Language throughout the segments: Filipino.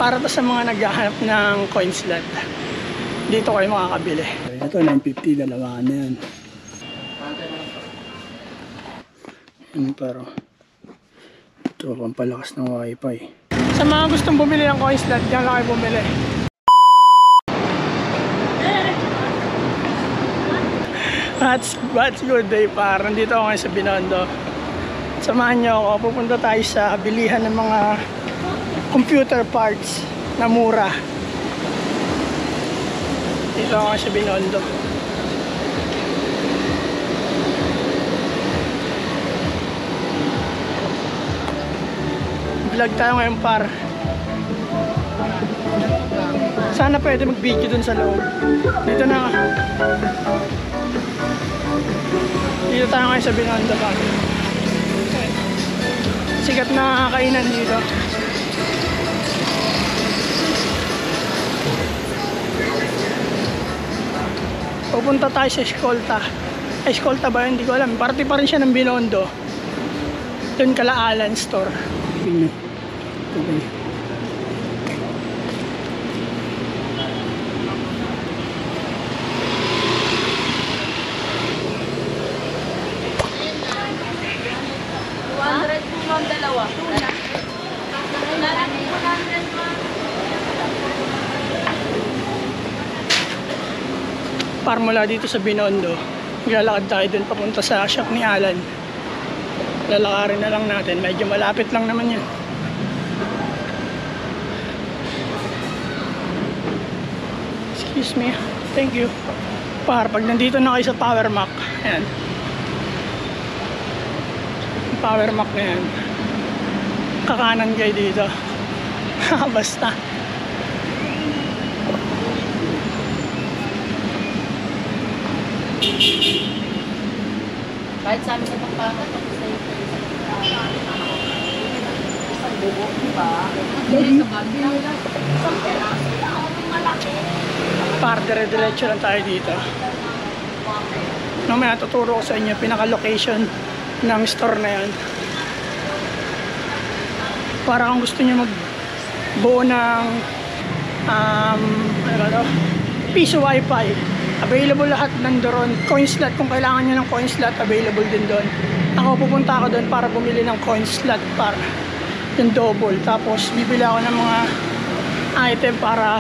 Para to sa mga naghahanap ng coin slot. Dito kayo makakabili. Ito, 950, dalawa na yan. Pero ito, pampalakas ng wifi. Sa mga gustong bumili ng coin slot, dyan lang kayo bumili. What's good day par? Nandito ako ngayon sa Binondo. Samahan niyo ako, pupunta tayo sa bilihan ng mga computer parts na mura. Dito ako sa Binondo. Vlog tayo ngayon par. Sana pwede mag-video dun sa loob. Dito na. Dito tayo ngayon sa Binondo par. Sikat na kainan dito. Pupunta tayo sa Escolta. Escolta ba yun? Hindi ko alam. Parte pa rin siya ng Binondo. Doon kala Alan Store. Okay. Dalawa. Par mula dito sa Binondo, maglalakad tayo dun papunta sa shop ni Alan. Lalakarin na lang natin, medyo malapit lang naman yan. Excuse me, thank you. Par, pag nandito na kayo sa Power Mac, ayan. Power Mac na yan. Kakanan kayo dito. Basta. Kahit sa amin sa pangpakat, isang bubo, diba? Sa bagyo lang. Isang peraso lang. Malaki. Par, dire-diretso lang tayo dito. Mamaya tuturo ko sa inyo pinaka-location ng store na yan. Para kung gusto niyo magbuo ng piso wifi, available lahat nandoon. Coin slot, kung kailangan niyo ng coin slot, available din doon. Ako pupunta ako doon para bumili ng coin slot para yung double. Tapos bibili ako ng mga item para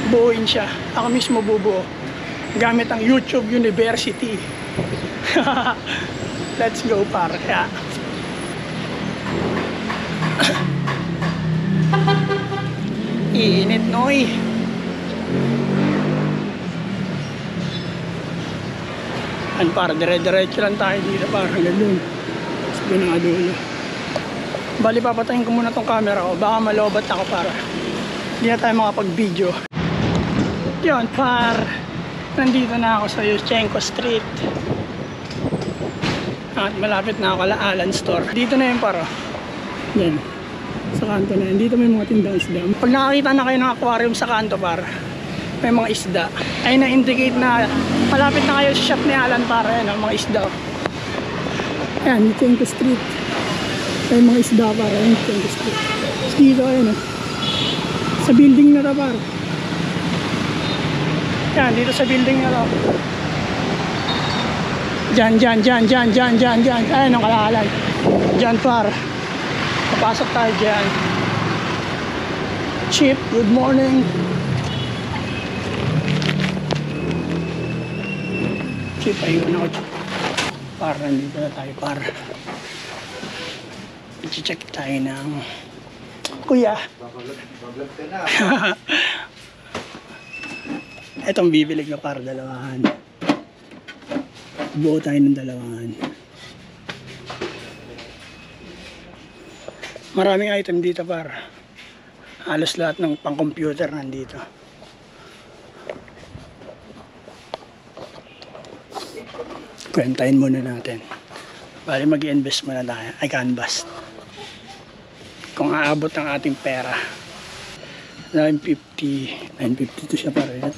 buuin siya. Ako mismo bubuo gamit ang YouTube University. Let's go par. Kaya iinit noy. An para dire-diretso lang tayo dito para ganun. Sabi na nga dulo. Bali papatayin ko muna tong camera ko. Baka malobat ako para hindi na tayo makapag-video. Yun par. Nandito na ako sa Yushchenko Street. At malapit na ako kala Alan Store. Dito na yun para. Yan. Sa kanto na yan. Dito may mga tindang isda. Pag nakakita na kayo ng aquarium sa kanto para, may mga isda. Ay na-indicate na malapit na kayo sa shop ni Alan para yan. Ang mga isda. Ayan, Yushchenko Street. May mga isda para yan. Yushchenko Street. Dito ayun. Sa building na para. Yan, dito sa building na to. Diyan. Ayan ang kalahalan. Diyan par. Papasok tayo dyan. Chip, good morning. Chip, ayun ako. Par, nandito na tayo par. I-check tayo ng kuya. Itong bibilig na par, dalawahan. Buo tayo ng dalawahan. Maraming item dito par. Halos lahat ng pang-computer nandito. Kwentahin muna natin. Bali mag-i-invest muna tayo. Ay canvas. Kung aabot ang ating pera. 950. 950 to siya para yan.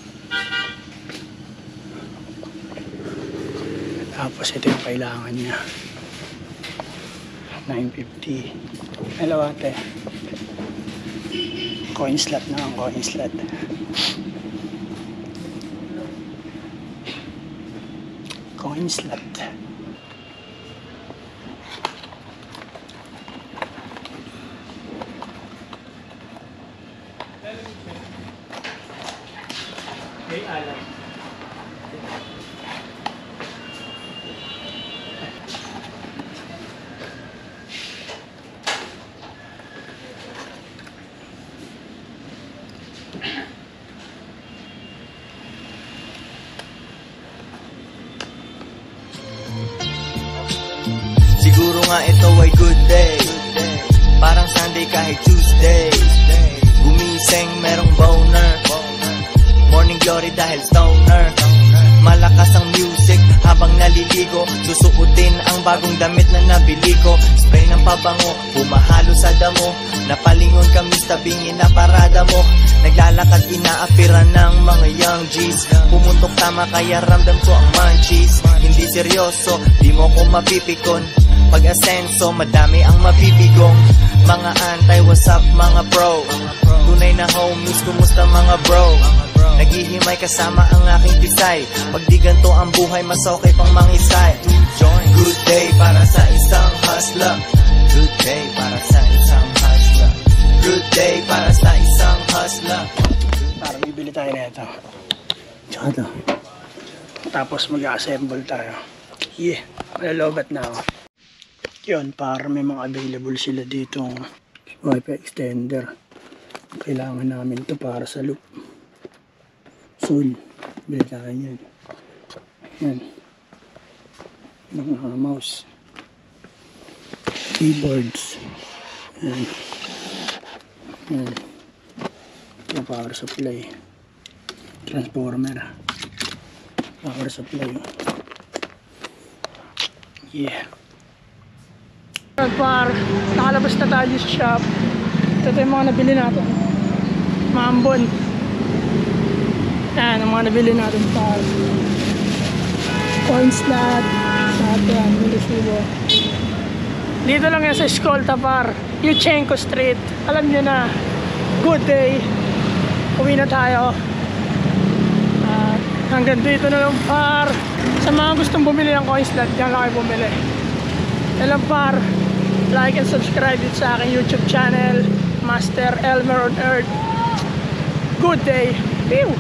Tapos ito yung kailangan niya. 950. Hello ate. Coin slot na ang coin slot. Coin slot. Okay, alam. Siguro nga ito ay good day, parang Sunday kahit Tuesday. Gumising merong boner, morning glory dahil stoner. Malakas ang music habang naliligo, susuotin ang bagong damit na nabili ko. Spray ng pabango, pumahalo sa damo, napalingon kami sa tabingin na parada mo. Naglalakad inaapira ng mga young G's, pumuntok tama kaya ramdam ko ang munchies. Hindi seryoso, di mo ko mapipikon, pag-asenso madami ang mabibigong. Mga antay, what's up mga bro, tunay na homies, kumusta mga bro? Naghihimay kasama ang aking tisay, pag di ganito ang buhay mas okay pang mangisay. Good day para sa isang hustler, good day para sa isang hustler, good day para sa isang hustler. Parang bibili tayo na ito. Tsaka ito. Tapos mag-assemble tayo. Yeah, malalobat na ako. Yun, para may mga available sila ditong wifi extender. Kailangan namin ito para sa loop. Soon, bili tayo yan. Yan. Mga mouse. Keyboards. Yan. Yan. Yung power supply. Transformer. Power supply. Yeah. Par, nakalabas na tayo sa shop. Ito yung mga nabili natin. Maambon. Yan, ang mga nabili natin par. Coin slot. Satan, Milisibo. Dito lang yan sa Escolta par. Yuchenko Street. Alam nyo na. Good day. Uwi na tayo. Hanggang dito na lang par. Sa mga gustong bumili ng coin slot, yan lang kayo bumili. Yan lang par. Like and subscribe dito sa aking YouTube channel, Master Elmer on Earth. Good day. Pew!